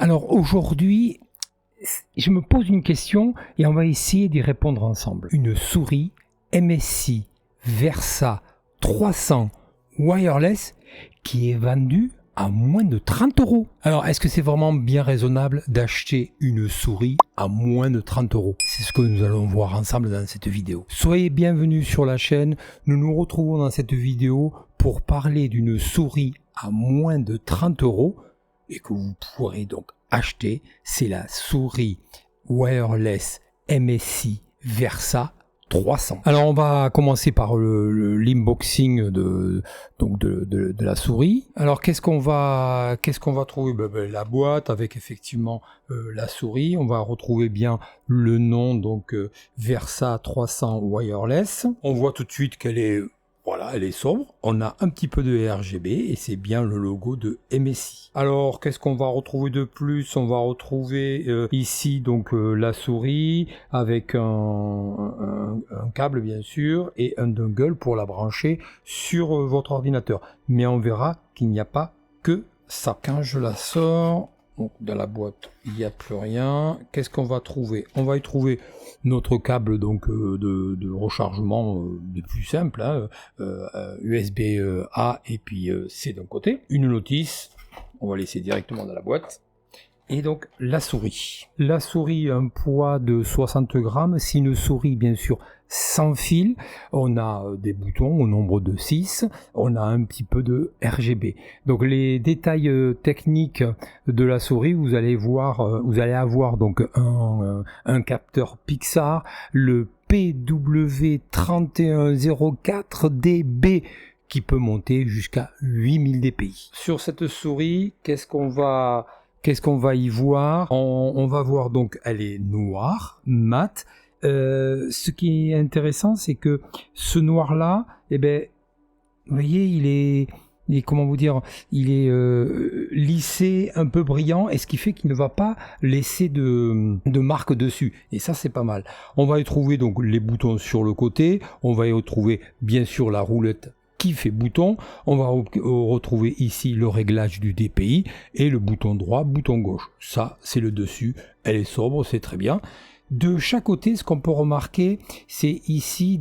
Alors aujourd'hui, je me pose une question et on va essayer d'y répondre ensemble. Une souris MSI Versa 300 wireless qui est vendue à moins de 30 €. Alors, est-ce que c'est vraiment bien raisonnable d'acheter une souris à moins de 30 €? C'est ce que nous allons voir ensemble dans cette vidéo. Soyez bienvenus sur la chaîne. Nous nous retrouvons dans cette vidéo pour parler d'une souris à moins de 30 € et que vous pourrez donc acheter. C'est la souris wireless MSI Versa 300. Alors on va commencer par l'inboxing de la souris. Alors qu'est-ce qu'on va trouver? La boîte avec effectivement la souris. On va retrouver bien le nom, donc Versa 300 wireless. On voit tout de suite qu'elle est elle est sobre. On a un petit peu de RGB et c'est bien le logo de MSI. Alors, qu'est-ce qu'on va retrouver de plus? On va retrouver ici donc la souris avec un câble bien sûr et un dongle pour la brancher sur votre ordinateur. Mais on verra qu'il n'y a pas que ça. Quand je la sors, donc dans la boîte, il n'y a plus rien. Qu'est-ce qu'on va trouver? On va y trouver notre câble donc de rechargement le plus simple, USB A et puis C d'un côté. Une notice, on va laisser directement dans la boîte. Et donc la souris. La souris a un poids de 60 grammes. C'est une souris bien sûr sans fil. On a des boutons au nombre de 6. On a un petit peu de RGB. Donc les détails techniques de la souris, vous allez avoir donc un capteur Pixar, le PW3104DB qui peut monter jusqu'à 8000 dpi. Sur cette souris, qu'est-ce qu'on va y voir? On va voir donc, elle est noire, mat. Ce qui est intéressant, c'est que ce noir-là, vous voyez, il est lissé, un peu brillant, et ce qui fait qu'il ne va pas laisser de marque dessus. Et ça, c'est pas mal. On va y trouver donc les boutons sur le côté. On va y retrouver bien sûr la roulette qui fait bouton. On va retrouver ici le réglage du DPI et le bouton droit, bouton gauche. Ça, c'est le dessus. Elle est sobre, c'est très bien. De chaque côté, ce qu'on peut remarquer, c'est ici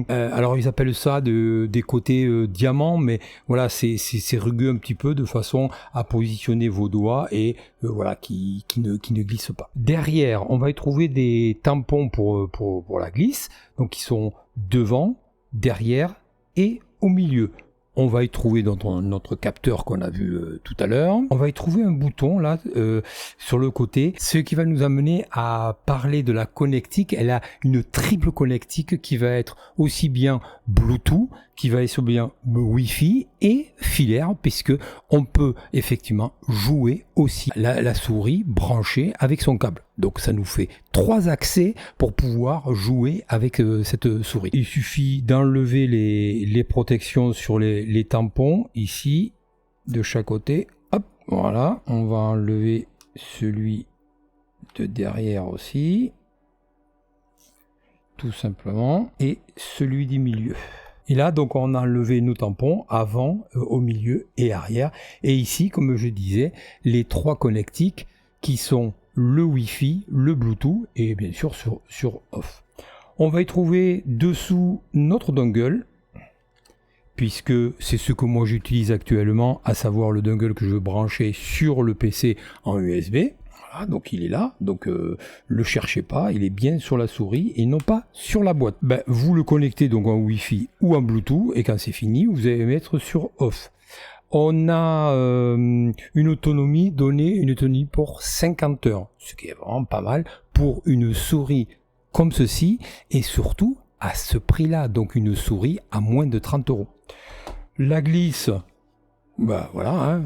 alors ils appellent ça des côtés diamants, mais voilà, c'est rugueux un petit peu de façon à positionner vos doigts et qui ne glissent pas. Derrière, on va y trouver des tampons pour la glisse, donc qui sont devant, derrière et au milieu. On va y trouver dans notre capteur qu'on a vu tout à l'heure. On va y trouver un bouton là sur le côté, ce qui va nous amener à parler de la connectique. Elle a une triple connectique qui va être aussi bien Bluetooth, qui va être bien Wi-Fi et filaire, puisque on peut effectivement jouer aussi la souris branchée avec son câble. Donc ça nous fait 3 accès pour pouvoir jouer avec cette souris. Il suffit d'enlever les protections sur les tampons ici de chaque côté. Hop, voilà. On va enlever celui de derrière aussi, tout simplement, et celui du milieu. Et là, donc, on a enlevé nos tampons avant, au milieu et arrière. Et ici, comme je disais, les 3 connectiques qui sont le Wi-Fi, le Bluetooth et bien sûr sur off. On va y trouver dessous notre dongle, puisque c'est ce que moi j'utilise actuellement, à savoir le dongle que je veux brancher sur le PC en USB. Voilà, donc il est là, donc le cherchez pas, il est bien sur la souris et non pas sur la boîte. Vous le connectez donc en Wi-Fi ou en Bluetooth et quand c'est fini, vous allez mettre sur off. On a une autonomie pour 50 heures, ce qui est vraiment pas mal pour une souris comme ceci et surtout à ce prix-là, donc une souris à moins de 30 €. La glisse, voilà,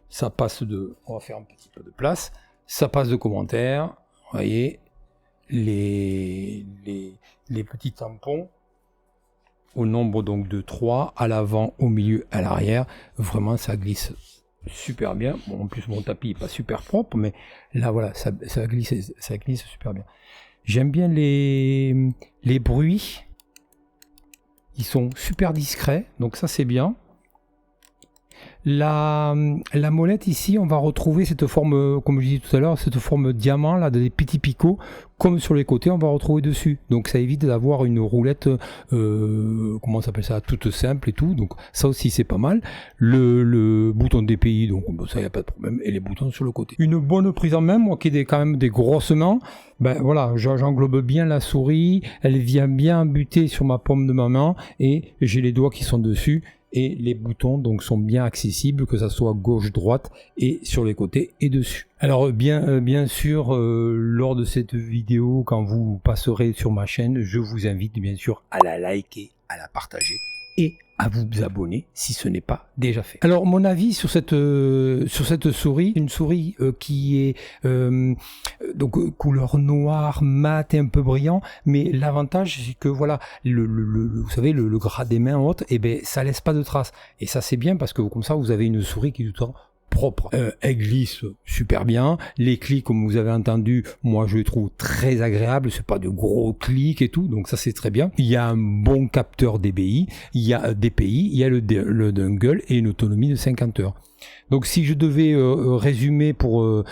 ça passe on va faire un petit peu de place, ça passe de commentaires, vous voyez, les petits tampons au nombre donc de 3 à l'avant, au milieu, à l'arrière. Vraiment ça glisse super bien. Bon, en plus mon tapis est pas super propre, mais là voilà, ça glisse super bien. J'aime bien les bruits, ils sont super discrets, donc ça c'est bien. La molette ici, on va retrouver cette forme, comme je disais tout à l'heure, cette forme diamant, là, des petits picots, comme sur les côtés, on va retrouver dessus. Donc ça évite d'avoir une roulette, comment ça s'appelle ça, toute simple et tout. Donc ça aussi c'est pas mal. Le bouton DPI, donc bon, ça y a pas de problème, et les boutons sur le côté. Une bonne prise en main, moi qui ai quand même des grosses mains, ben voilà, j'englobe bien la souris, elle vient bien buter sur ma paume de ma main, et j'ai les doigts qui sont dessus. Et les boutons donc sont bien accessibles, que ça soit gauche, droite et sur les côtés et dessus. Alors bien sûr, lors de cette vidéo, quand vous passerez sur ma chaîne, je vous invite bien sûr à la liker, à la partager et à vous abonner si ce n'est pas déjà fait. Alors mon avis sur cette souris, une souris qui est donc couleur noire, mat et un peu brillant, mais l'avantage c'est que voilà, vous savez le gras des mains hautes, et ben ça laisse pas de traces, et ça c'est bien parce que comme ça vous avez une souris qui est tout le temps propre. Elle glisse super bien. Les clics, comme vous avez entendu, moi je les trouve très agréables. C'est pas de gros clics et tout, donc ça c'est très bien. Il y a un bon capteur DPI, il y a le dongle et une autonomie de 50 heures. Donc si je devais résumer pour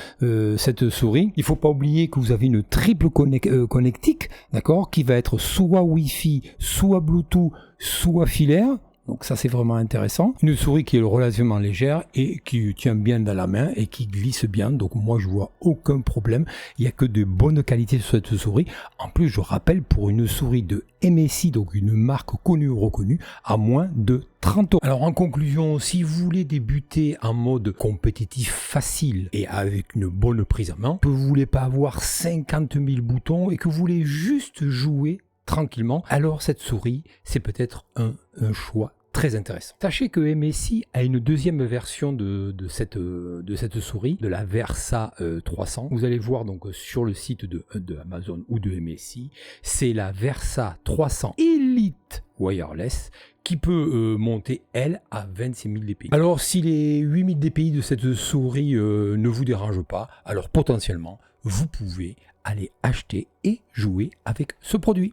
cette souris, il faut pas oublier que vous avez une triple connectique, d'accord, qui va être soit Wi-Fi, soit Bluetooth, soit filaire. Donc ça c'est vraiment intéressant. Une souris qui est relativement légère et qui tient bien dans la main et qui glisse bien. Donc moi je vois aucun problème. Il n'y a que de bonnes qualités sur cette souris. En plus je rappelle, pour une souris de MSI, donc une marque connue ou reconnue, à moins de 30 euros. Alors en conclusion, si vous voulez débuter en mode compétitif facile et avec une bonne prise en main, que vous voulez pas avoir 50 000 boutons et que vous voulez juste jouer tranquillement, alors cette souris c'est peut-être un choix très intéressant. Sachez que MSI a une deuxième version de cette souris, de la Versa 300. Vous allez voir donc sur le site de Amazon ou de MSI, c'est la Versa 300 Elite Wireless qui peut monter, elle, à 26 000 dpi. Alors si les 8 000 dpi de cette souris ne vous dérangent pas, alors potentiellement vous pouvez aller acheter et jouer avec ce produit.